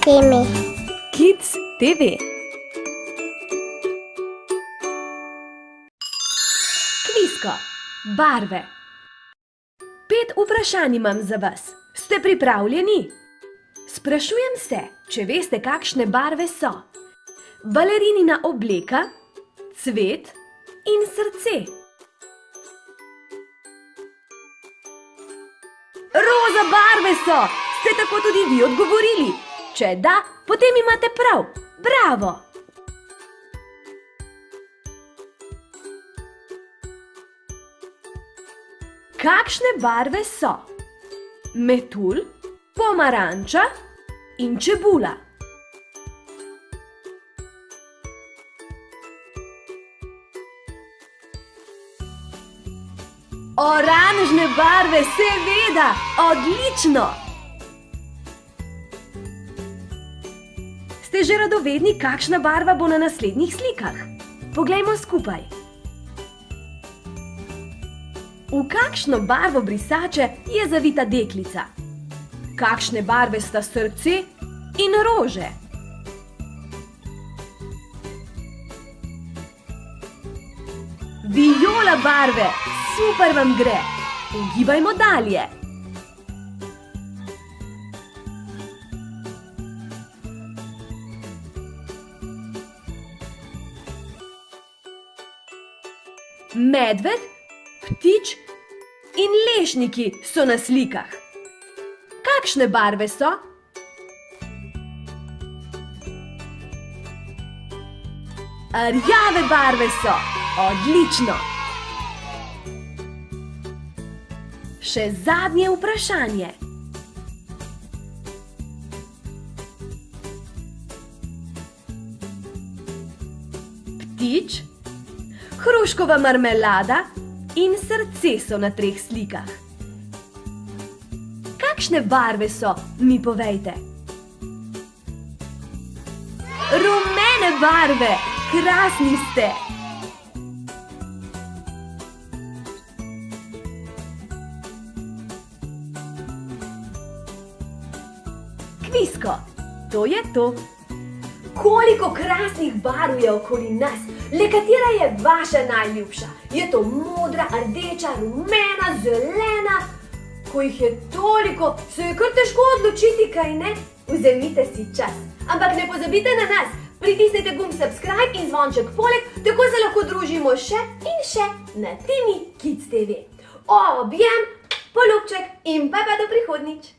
TV. Kids TV. Kvizko. Barve. 5 vprašanj imam za vas. Ste pripravljeni? Sprašujem se, če veste, kakšne barve so. Balerinina obleka, cvet in srce. Roza barve so! Ste tako tudi vi odgovorili? Če da, potem imate prav. Bravo! Kakšne barve so? Metulj, pomaranča in čebula. Oranžne barve, seveda! Odlično! Ste že radovedni, kakšna barva bo na naslednjih slikah? Poglejmo skupaj. V kakšno barvo brisače je zavita deklica? Kakšne barve sta srce in rože? Viola barve, super vam gre! Ugibajmo dalje. Medved, ptič in lešniki so na slikah. Kakšne barve so? Rjave barve so. Odlično! Še zadnje vprašanje. Ptič, hruškova marmelada in srce so na 3 slikah. Kakšne barve so, mi povejte? Rumene barve! Krasni ste! Kvizko, to je to. Koliko krasnih barv je okoli nas, le katera je vaša najljubša? Je to modra, rdeča, rumena, zelena? Ko jih je toliko, se je kar težko odločiti, kaj ne? Vzemite si čas, ampak ne pozabite na nas. Pritisnite gumb subscribe in zvonček poleg, tako se lahko družimo še in še na Timi Kids TV. Objem, polubček in pa do prihodnjič.